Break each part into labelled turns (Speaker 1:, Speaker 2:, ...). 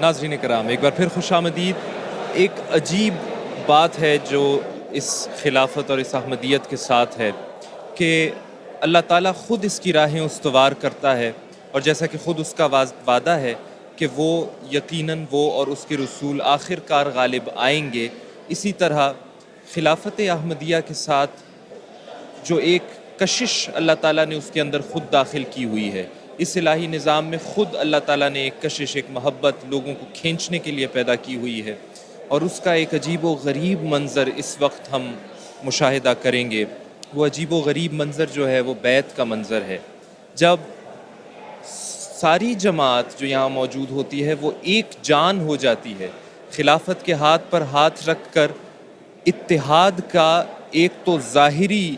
Speaker 1: नाज़रीन कराम, एक बार फिर खुशामदीद। एक अजीब बात है जो इस खिलाफत और इस अहमदियत के साथ है कि अल्लाह ताला ख़ुद इसकी राहें उस्तवार करता है, और जैसा कि ख़ुद उसका वादा है कि वो यकीनन वो और उसके रसूल आखिरकार गालिब आएंगे। इसी तरह खिलाफत अहमदिया के साथ जो एक कशिश अल्लाह ताला ने उसके अंदर ख़ुद दाखिल की हुई है, इस इलाही निज़ाम में ख़ुद अल्लाह ताला ने एक कशिश, एक मोहब्बत लोगों को खींचने के लिए पैदा की हुई है, और उसका एक अजीब व गरीब मंज़र इस वक्त हम मुशाहिदा करेंगे। वो अजीब व गरीब मंज़र जो है वो बैत का मंज़र है, जब सारी जमात जो यहाँ मौजूद होती है वो एक जान हो जाती है, खिलाफत के हाथ पर हाथ रख कर इत्तेहाद का एक तो ज़ाहिरी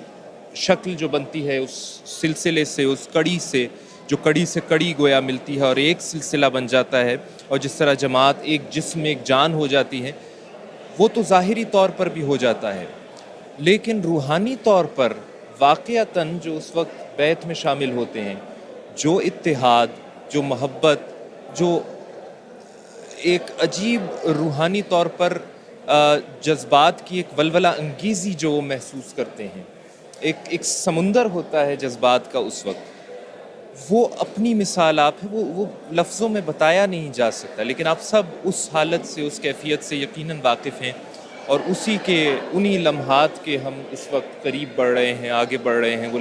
Speaker 1: शक्ल जो बनती है उस सिलसिले से, उस कड़ी से, जो कड़ी से कड़ी गोया मिलती है और एक सिलसिला बन जाता है, और जिस तरह जमात एक जिस्म, एक जान हो जाती है, वो तो ज़ाहिरी तौर पर भी हो जाता है। लेकिन रूहानी तौर पर वाक़ियतन जो उस वक्त बैत में शामिल होते हैं, जो इत्तेहाद, जो मोहब्बत, जो एक अजीब रूहानी तौर पर जज्बात की एक वलवला अंगीज़ी जो वो महसूस करते हैं, एक समुंदर होता है जज्बात का उस वक्त, वो अपनी मिसाल आप है, वो लफ्ज़ों में बताया नहीं जा सकता। लेकिन आप सब उस हालत से, उस कैफियत से यकीनन वाकिफ़ हैं, और उसी के उन्हीं लम्हात के हम इस वक्त करीब बढ़ रहे हैं, आगे बढ़ रहे हैं, वो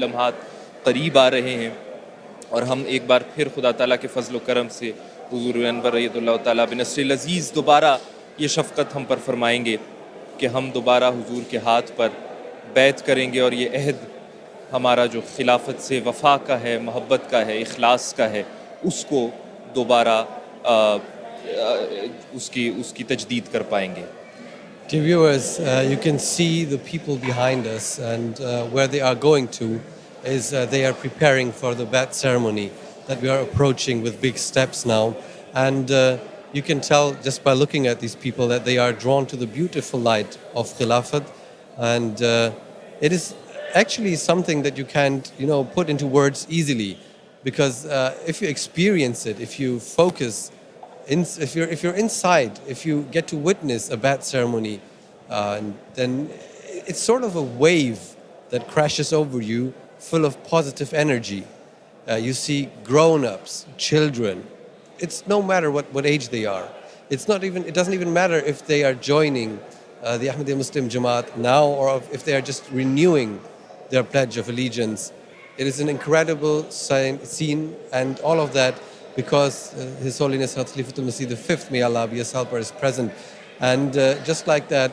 Speaker 1: लम्हात करीब आ रहे हैं। और हम एक बार फिर खुदा ताला के फ़ज़ल व करम से हुज़ूर अनवर रय्यतुल्लाह ताला बिनस्रिल अज़ीज़ दोबारा ये शफ़क़त हम पर फरमाएंगे कि हम दोबारा हुज़ूर के हाथ पर बैत करेंगे, और ये अहद हमारा जो खिलाफत से वफ़ा का है, मोहब्बत का है, इखलास का है, उसको दोबारा उसकी तजदीद कर पाएंगे।
Speaker 2: Dear viewers, you can see the people behind us, and where they are going to is they are preparing for the bath ceremony that we are approaching with big steps now. And you can tell just by looking at these people that they are drawn to the beautiful light of Khilafat. And it is actually something that you can't, put into words easily, because if you experience it, if you focus, if you're inside, if you get to witness a bath ceremony, then it's sort of a wave that crashes over you, full of positive energy. You see grown-ups, children. It's no matter what age they are. It doesn't even matter if they are joining the Ahmadiyya Muslim Jamaat now, or if they are just renewing their pledge of allegiance. It is an incredible scene, and all of that because His Holiness Khalifatul Masih V, may Allah be his helper, is present. And just like that,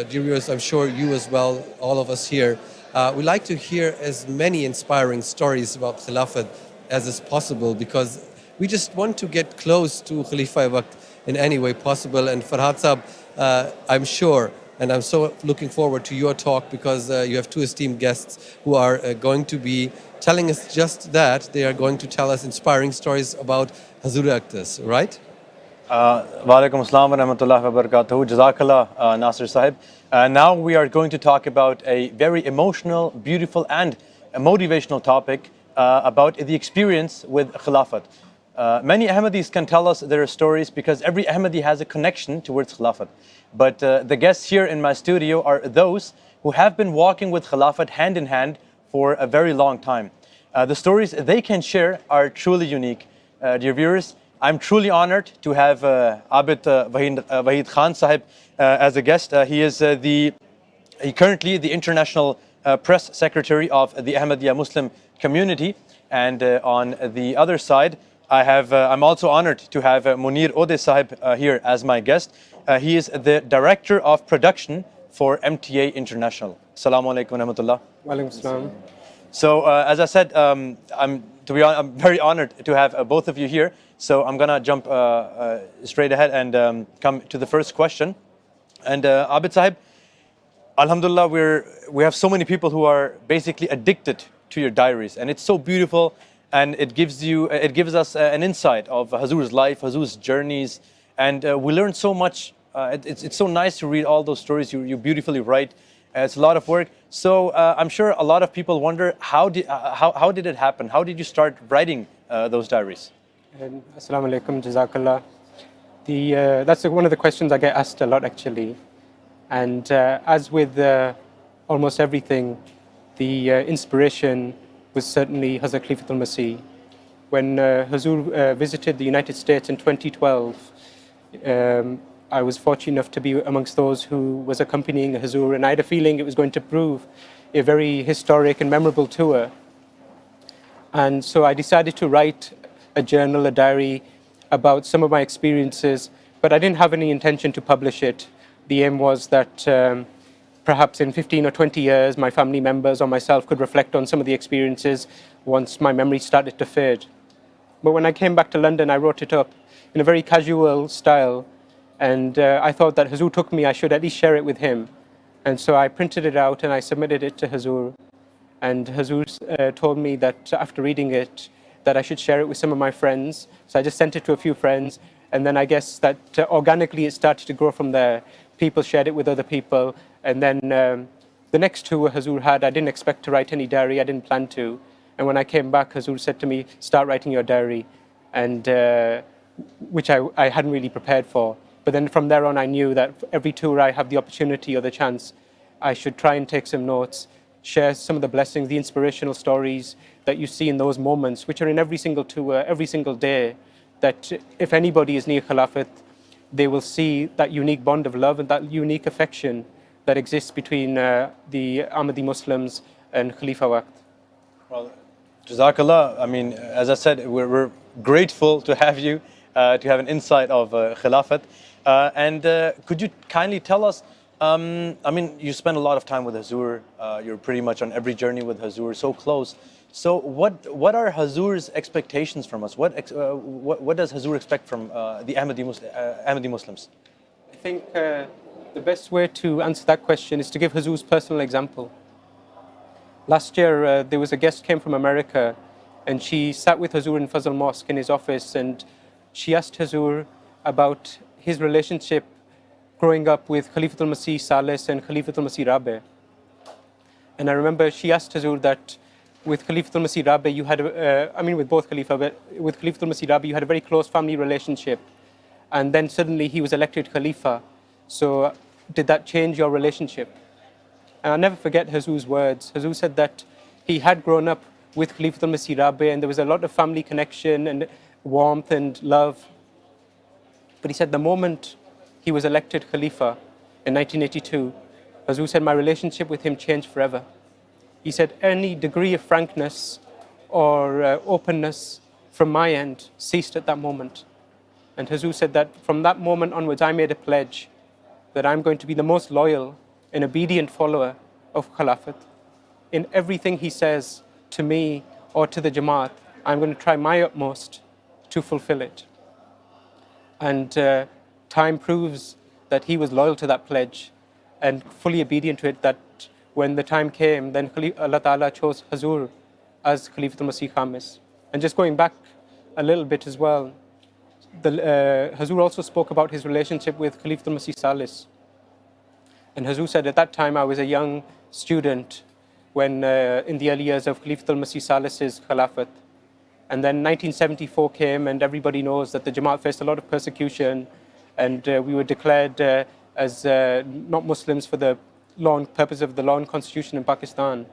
Speaker 2: dear viewers, I'm sure you as well, all of us here, we like to hear as many inspiring stories about Khilafat as is possible, because we just want to get close to Khalifa Waqt in any way possible. And Farhad Sahab, I'm sure, and I'm so looking forward to your talk, because you have two esteemed guests who are going to be telling us just that. They are going to tell us inspiring stories about Hazur Akhtas, right?
Speaker 3: Walaikum assalam wa rahmatullahi wa barakatuhu. Jazakallah, Nasir Sahib. Now we are going to talk about a very emotional, beautiful and motivational topic about the experience with Khilafat. Many Ahmadis can tell us their stories, because every Ahmadi has a connection towards Khilafat. But the guests here in my studio are those who have been walking with Khilafat hand in hand for a very long time. The stories they can share are truly unique. Dear viewers, I'm truly honored to have Abid Wahid Khan Sahib as a guest. He is currently the International Press Secretary of the Ahmadiyya Muslim community. And on the other side, I'm also honored to have Munir Ode Sahib here as my guest. He is the Director of Production for MTA International. Assalamu alaikum wa rahmatullah.
Speaker 4: Walaikum assalam.
Speaker 3: So as I said, I'm very honored to have both of you here. So I'm gonna jump straight ahead and come to the first question. And Abid Sahib, Alhamdulillah, we have so many people who are basically addicted to your diaries, and it's so beautiful, and it gives us an insight of Hazur's life, Hazur's journeys, and we learn so much. It's so nice to read all those stories you beautifully write. It's a lot of work. So I'm sure a lot of people wonder, how did it happen? How did you start writing those diaries?
Speaker 4: Assalamu alaikum, Jazakallah. That's one of the questions I get asked a lot, actually. And as with almost everything, the inspiration was certainly Hazrat Khalifatul Masih. When Hazur visited the United States in 2012, I was fortunate enough to be amongst those who was accompanying Hazur, and I had a feeling it was going to prove a very historic and memorable tour. And so I decided to write a journal, a diary, about some of my experiences, but I didn't have any intention to publish it. The aim was that perhaps in 15 or 20 years, my family members or myself could reflect on some of the experiences once my memory started to fade. But when I came back to London, I wrote it up in a very casual style, and I thought that Hazur took me, I should at least share it with him. And so I printed it out and I submitted it to Hazur. And Hazur told me that after reading it, that I should share it with some of my friends. So I just sent it to a few friends. And then I guess that organically it started to grow from there. People shared it with other people. And then the next tour Hazur had, I didn't expect to write any diary. I didn't plan to. And when I came back, Hazur said to me, start writing your diary, and which I hadn't really prepared for. But then from there on, I knew that every tour I have the opportunity or the chance, I should try and take some notes, share some of the blessings, the inspirational stories that you see in those moments, which are in every single tour, every single day, that if anybody is near Khilafat, they will see that unique bond of love and that unique affection that exists between the Ahmadi Muslims and Khalifa Waqt.
Speaker 3: Well, Jazakallah. I mean, as I said, we're grateful to have you, to have an insight of Khilafat. And could you kindly tell us, I mean, you spend a lot of time with Hazur. You're pretty much on every journey with Hazur, so close. So what are Hazur's expectations from us? What does Hazur expect from the Ahmadi Muslims?
Speaker 4: I think the best way to answer that question is to give Hazur's personal example. Last year, there was a guest came from America, and she sat with Hazur in Fazl Mosque in his office, and she asked Hazur about his relationship growing up with Khalifatul Masih Salis and Khalifatul Masih Rabi. And I remember she asked Hazur that with Khalifatul Masih Rabi, you had, with both Khalifa, but with Khalifatul Masih Rabi, you had a very close family relationship. And then suddenly he was elected Khalifa. So did that change your relationship? And I'll never forget Hazur's words. Hazur said that he had grown up with Khalifatul Masih Rabi, and there was a lot of family connection and warmth and love. But he said the moment he was elected Khalifa in 1982, Hazur said, my relationship with him changed forever. He said, any degree of frankness or openness from my end ceased at that moment. And Hazur said that from that moment onwards, I made a pledge that I'm going to be the most loyal and obedient follower of Khilafat. In everything he says to me or to the Jamaat, I'm going to try my utmost to fulfill it. And time proves that he was loyal to that pledge and fully obedient to it, that when the time came, then Allah Ta'ala chose Hazur as Khalifatul Masih Khamis. And just going back a little bit as well, Hazur also spoke about his relationship with Khalifatul Masih Salis. And Hazur said, at that time I was a young student when in the early years of Khalifatul Masih Salis's Khilafat. And then 1974 came, and everybody knows that the Jamaat faced a lot of persecution, and we were declared as not Muslims for the purpose of the law and constitution in Pakistan.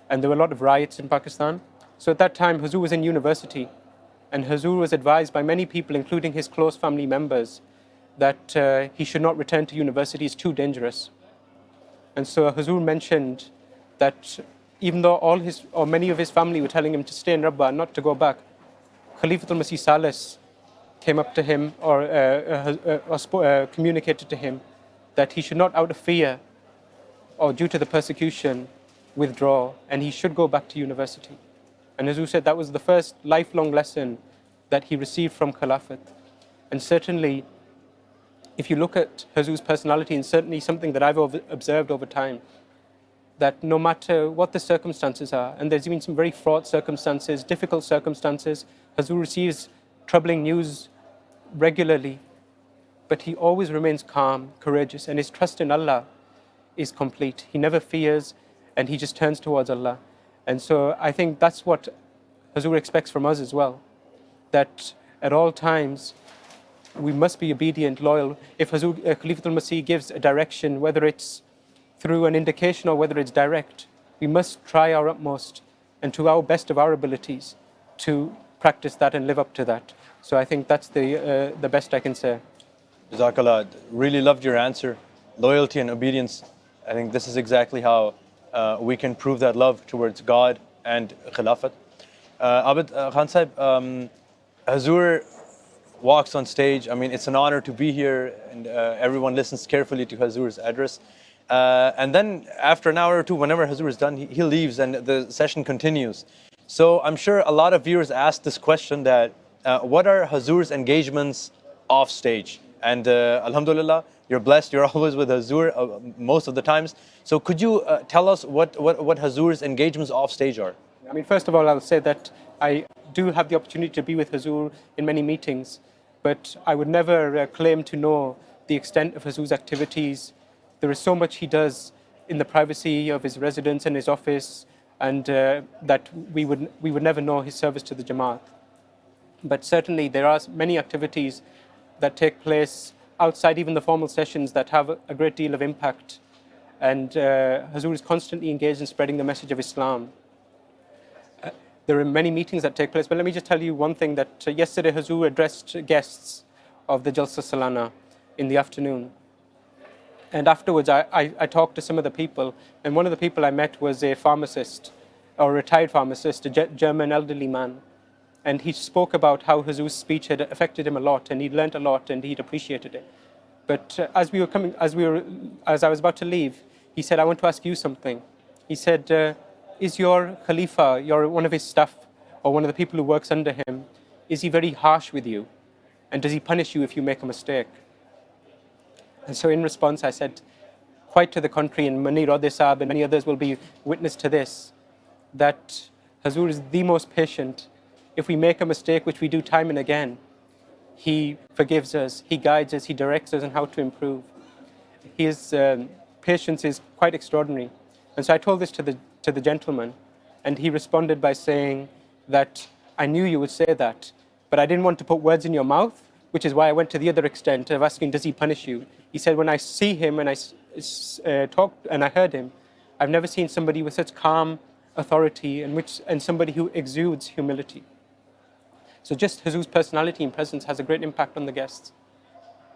Speaker 4: And there were a lot of riots in Pakistan. So at that time, Hazur was in university, and Hazur was advised by many people, including his close family members, that he should not return to university, it's too dangerous. And so Hazur mentioned that even though many of his family were telling him to stay in Rabba and not to go back, Khalifatul Masih Salis came up to him or communicated to him that he should not, out of fear or due to the persecution, withdraw, and he should go back to university. And Hazur said that was the first lifelong lesson that he received from Khilafat. And certainly, if you look at Hazur's personality, and certainly something that I've observed over time, that no matter what the circumstances are, and there's been some very fraught circumstances, difficult circumstances, Hazur receives troubling news regularly, but he always remains calm, courageous, and his trust in Allah is complete. He never fears, and he just turns towards Allah. And so I think that's what Hazur expects from us as well, that at all times we must be obedient, loyal. If Khalifatul Masih gives a direction, whether it's through an indication or whether it's direct, we must try our utmost and to our best of our abilities to practice that and live up to that. So I think that's the best I can say.
Speaker 3: Jazakallah. Really loved your answer. Loyalty and obedience. I think this is exactly how we can prove that love towards God and Khilafat. Abid Khan Sahib, Hazur walks on stage. I mean, it's an honor to be here, and everyone listens carefully to Hazur's address. And then after an hour or two, whenever Hazur is done, he leaves and the session continues. So I'm sure a lot of viewers ask this question that what are Hazur's engagements off stage? And alhamdulillah, you're blessed. You're always with Hazur most of the times. So could you tell us what Hazur's engagements off stage are?
Speaker 4: I mean, first of all, I'll say that I do have the opportunity to be with Hazur in many meetings, but I would never claim to know the extent of Hazur's activities. There is so much he does in the privacy of his residence and his office, and that we would never know his service to the Jamaat. But certainly there are many activities that take place outside even the formal sessions that have a great deal of impact. And Hazur is constantly engaged in spreading the message of Islam. There are many meetings that take place, but let me just tell you one thing that yesterday Hazur addressed guests of the Jalsa Salana in the afternoon. And afterwards I talked to some of the people, and one of the people I met was a pharmacist, or a retired pharmacist, a German elderly man. And he spoke about how Hazur's speech had affected him a lot, and he'd learnt a lot, and he'd appreciated it. But as I was about to leave, he said, "I want to ask you something." He said, "Is your Khalifa, one of his staff, or one of the people who works under him, is he very harsh with you? And does he punish you if you make a mistake?" And so in response, I said, quite to the contrary, and Munir Odeh Saab and many others will be witness to this, that Hazur is the most patient. If we make a mistake, which we do time and again, he forgives us, he guides us, he directs us on how to improve. His patience is quite extraordinary. And so I told this to the gentleman, and he responded by saying that, "I knew you would say that, but I didn't want to put words in your mouth, which is why I went to the other extent of asking, does he punish you?" He said, "When I see him and I talked and I heard him, I've never seen somebody with such calm authority and somebody who exudes humility." So just Hazur's personality and presence has a great impact on the guests.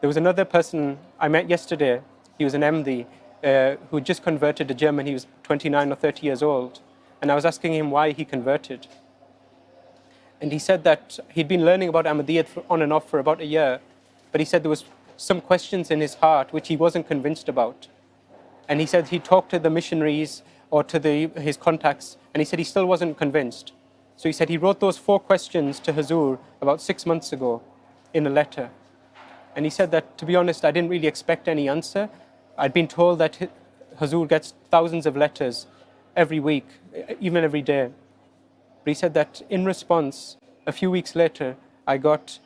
Speaker 4: There was another person I met yesterday. He was an MD who had just converted to German. He was 29 or 30 years old. And I was asking him why he converted. And he said that he'd been learning about Ahmadiyya on and off for about a year, but he said there was some questions in his heart which he wasn't convinced about. And he said he talked to the missionaries or to his contacts, and he said he still wasn't convinced. So he said he wrote those 4 questions to Hazur about 6 months ago in a letter. And he said that, to be honest, I didn't really expect any answer. I'd been told that Hazur gets thousands of letters every week, even every day. But he said that in response, a few weeks later, I got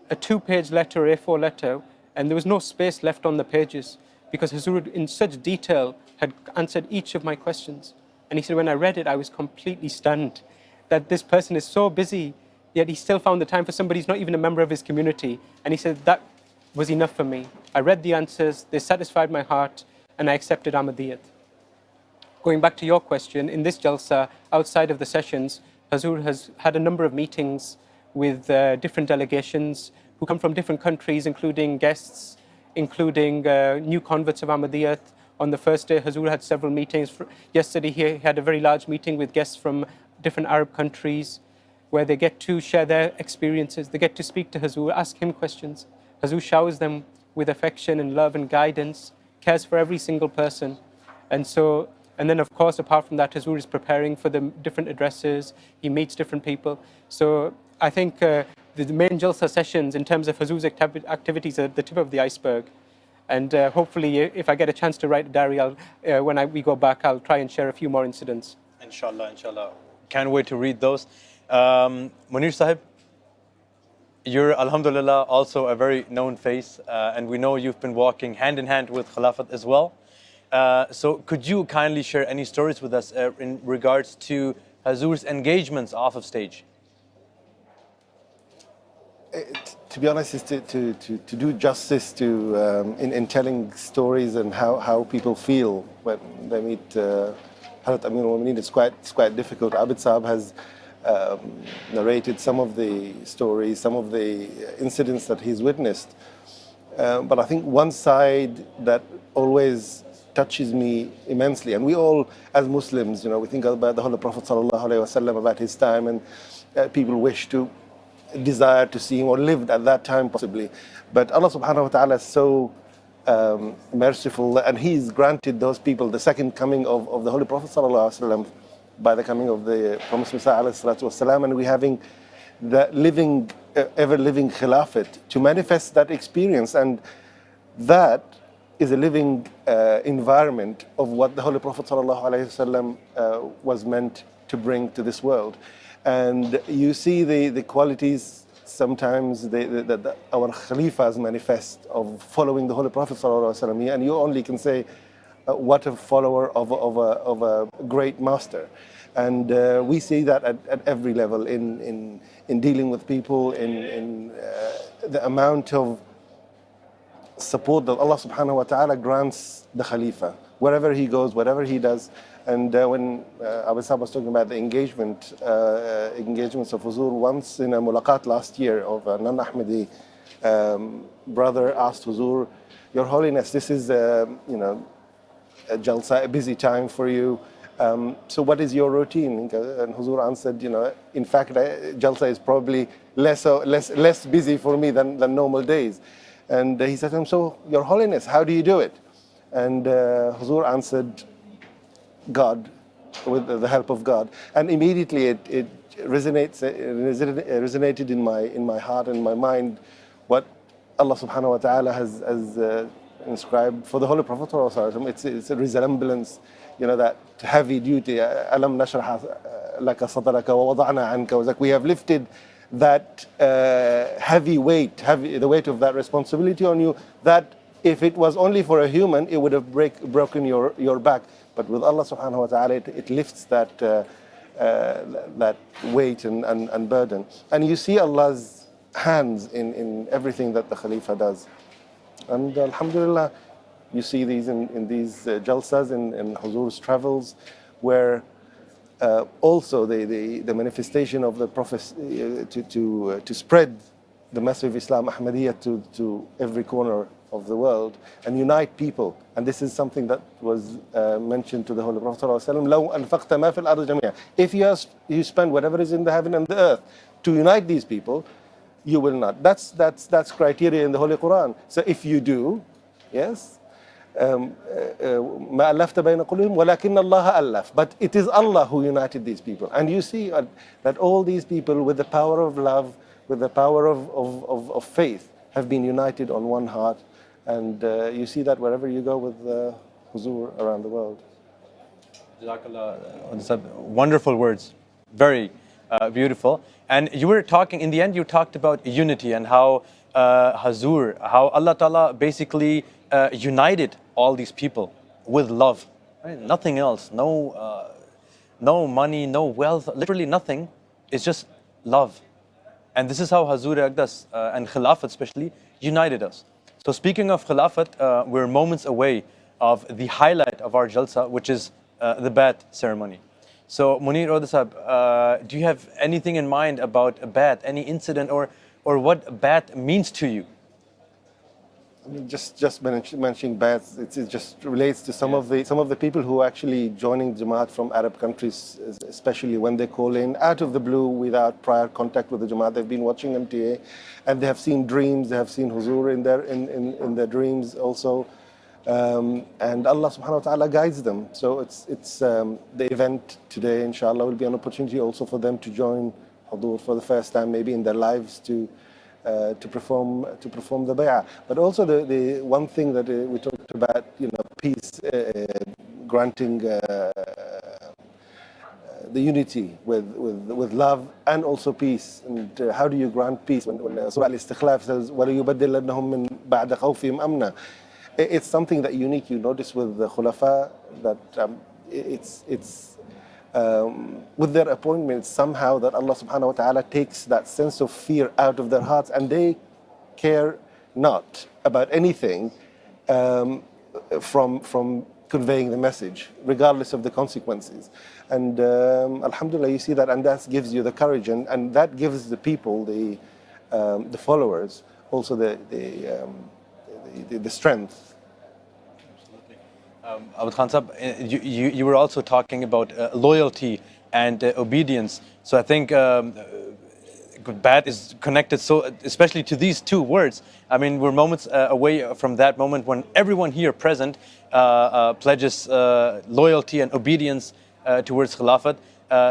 Speaker 4: a 2-page letter, A4 letter, and there was no space left on the pages because Hazur, in such detail, had answered each of my questions. And he said, when I read it, I was completely stunned that this person is so busy, yet he still found the time for somebody who's not even a member of his community. And he said, that was enough for me. I read the answers, they satisfied my heart, and I accepted Ahmadiyyat. Going back to your question, in this Jalsa, outside of the sessions, Hazur has had a number of meetings with different delegations who come from different countries, including guests, including new converts of Ahmadiyyat. On the first day, Hazur had several meetings. Yesterday, he had a very large meeting with guests from different Arab countries where they get to share their experiences. They get to speak to Hazur, ask him questions. Hazur showers them with affection and love and guidance, cares for every single person. And then, of course, apart from that, Hazur is preparing for the different addresses. He meets different people. So I think the main Jalsa sessions in terms of Hazur's activities are the tip of the iceberg. And hopefully, if I get a chance to write a diary, when we go back, I'll try and share a few more incidents.
Speaker 3: Inshallah, inshallah. Can't wait to read those. Munir Sahib, you're, alhamdulillah, also a very known face. And we know you've been walking hand in hand with Khilafat as well. So could you kindly share any stories with us in regards to Hazur's engagements off of stage?
Speaker 5: to be honest, is to do justice to in telling stories and how people feel when they meet Hazrat Amir al-Mu'mineen. It's quite difficult. Abid Saab has narrated some of the stories, some of the incidents that he's witnessed. But I think one side that always touches me immensely, and we all, as Muslims, we think about the Holy Prophet sallallahu alaihi wasallam, about his time, and people wish to desire to see him or lived at that time possibly. But Allah subhanahu wa ta'ala is so merciful, and he's granted those people the second coming of the Holy Prophet sallallahu alaihi wasallam by the coming of the promised Messiah alayhi salatu wasalam, and we having the living, ever-living Khilafat to manifest that experience, and that is a living environment of what the Holy Prophet ﷺ was meant to bring to this world. And you see the qualities sometimes that our Khalifas manifest of following the Holy Prophet ﷺ, and you only can say what a follower of a great master. And we see that at every level in dealing with people, in the amount of support that Allah subhanahu wa ta'ala grants the Khalifa wherever he goes, whatever he does. And when Abu Sab was talking about the engagements of Huzur, once in a mulaqat last year of a non-Ahmadi brother asked Huzur, Your Holiness, this is a Jalsa, a busy time for you. So what is your routine? And Huzur answered, in fact, Jalsa is probably less busy for me than normal days. And he said to him, so, Your Holiness, how do you do it? And Huzur answered, God, with the help of God. And immediately it resonated in my heart and my mind what Allah subhanahu wa ta'ala has inscribed for the Holy Prophet ﷺ. It's a resemblance, that heavy duty. Alam nashrah laka sadraka wa wada'na anka wazak. We have lifted that heavy weight, the weight of that responsibility on you, that if it was only for a human, it would have broken your back. But with Allah subhanahu wa ta'ala, it lifts that weight and burden. And you see Allah's hands in everything that the Khalifa does. And alhamdulillah, you see these in these jalsas, in Huzur's travels, where also the manifestation of the Prophet to spread the message of Islam, Ahmadiyya, to every corner of the world and unite people. And this is something that was mentioned to the Holy Prophet ﷺ, لَوْ أَنْفَقْتَ مَا فِي الْأَرْضِ جَمِيعًا. If you spend whatever is in the heaven and the earth to unite these people, you will not. That's criteria in the Holy Quran. So if you do, yes, ما ألفت بين قلوبهم ولكن الله ألف. But it is Allah who united these people. And you see that all these people, with the power of love, with the power of faith, have been united on one heart. And you see that wherever you go with Huzur around the world.
Speaker 3: Jazakallah. Wonderful words. Very beautiful. And you were talking, in the end, you talked about unity and how Huzur, how Allah Ta'ala basically united all these people with love. Right? Nothing else. No money, no wealth, literally nothing. It's just love. And this is how Huzur Aqdas and Khilafat especially united us. So speaking of Khilafat, we're moments away of the highlight of our Jalsa, which is the Bai'at ceremony. So Munir Odasab, do you have anything in mind about a Bai'at, any incident or what Bai'at means to you?
Speaker 5: I mean, just mentioning Bai'at, it just relates to some of the people who are actually joining Jamaat from Arab countries, especially when they call in out of the blue without prior contact with the Jamaat. They've been watching MTA, and they have seen dreams. They have seen Huzur in their dreams also, and Allah Subhanahu wa Taala guides them. So it's the event today, inshallah, will be an opportunity also for them to join Huzur for the first time, maybe in their lives, to perform the bay'ah. But also the one thing that we talked about, peace, granting the unity with love and also peace. And how do you grant peace? When Surah Al-Istikhlaf says, وَلَيُبَدِّلَنَّهُم مِّن بَعْدَ خَوْفِهِمْ أَمْنًا. It's something that unique. You notice with the Khulafa that it's with their appointments somehow that Allah subhanahu wa ta'ala takes that sense of fear out of their hearts, and they care not about anything from conveying the message, regardless of the consequences. And alhamdulillah, you see that, and that gives you the courage, and that gives the people, the followers, also the strength.
Speaker 3: Abid Khan Sahab, you were also talking about loyalty and obedience. So I think bad is connected so especially to these two words. I mean, we're moments away from that moment when everyone here present pledges loyalty and obedience towards Khilafat.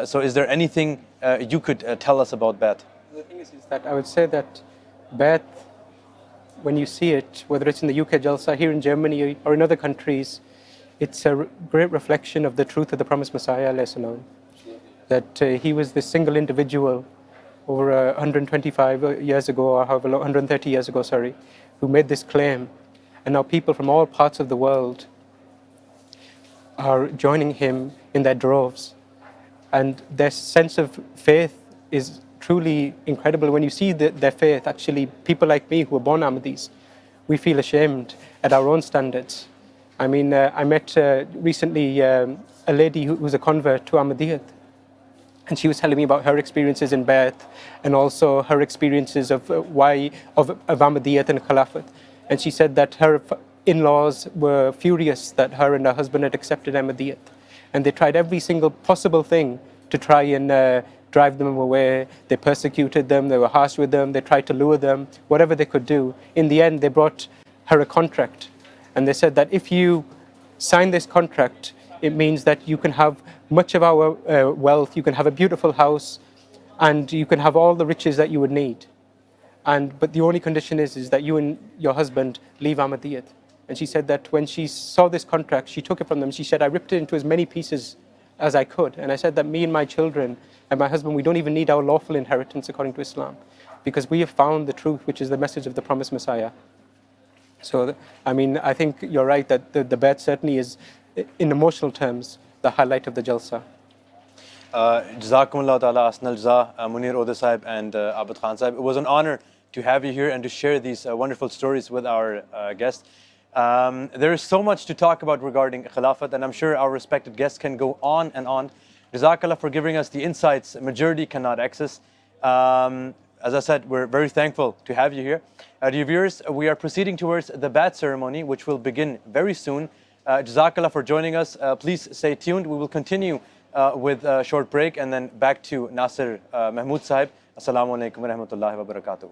Speaker 3: So is there anything you could tell us about Bai'at?
Speaker 4: The thing is that I would say that Bai'at, when you see it, whether it's in the UK Jalsa, here in Germany, or in other countries, it's a great reflection of the truth of the promised Messiah, that he was this single individual over 125 years ago, or however long, 130 years ago, sorry, who made this claim. And now people from all parts of the world are joining him in their droves. And their sense of faith is truly incredible. When you see their faith, actually, people like me who are born Ahmadis, we feel ashamed at our own standards. I mean, I met recently a lady who was a convert to Ahmadiyyat, and she was telling me about her experiences in Bai'at and also her experiences of Ahmadiyyat and Khilafat. And she said that her in-laws were furious that her and her husband had accepted Ahmadiyyat. And they tried every single possible thing to try and drive them away. They persecuted them, they were harsh with them, they tried to lure them, whatever they could do. In the end, they brought her a contract. And they said that if you sign this contract, it means that you can have much of our wealth, you can have a beautiful house, and you can have all the riches that you would need. But the only condition is that you and your husband leave Ahmadiyyat. And she said that when she saw this contract, she took it from them. She said, I ripped it into as many pieces as I could. And I said that me and my children and my husband, we don't even need our lawful inheritance according to Islam, because we have found the truth, which is the message of the promised Messiah. So, I mean, I think you're right that the Bai'at certainly is, in emotional terms, the highlight of the Jalsa.
Speaker 3: Jazakumullah ta'ala asnal jaza, Munir Ode Sahib and Abid Khan Sahib. It was an honor to have you here and to share these wonderful stories with our guests. There is so much to talk about regarding Khilafat, and I'm sure our respected guests can go on and on. Jazakallah for giving us the insights majority cannot access. As I said, we're very thankful to have you here. Dear viewers, we are proceeding towards the Bai'at ceremony, which will begin very soon. Jazakallah for joining us. Please stay tuned. We will continue with a short break and then back to Nasir Mahmood Sahib. Assalamu alaikum wa rahmatullahi wa barakatuh.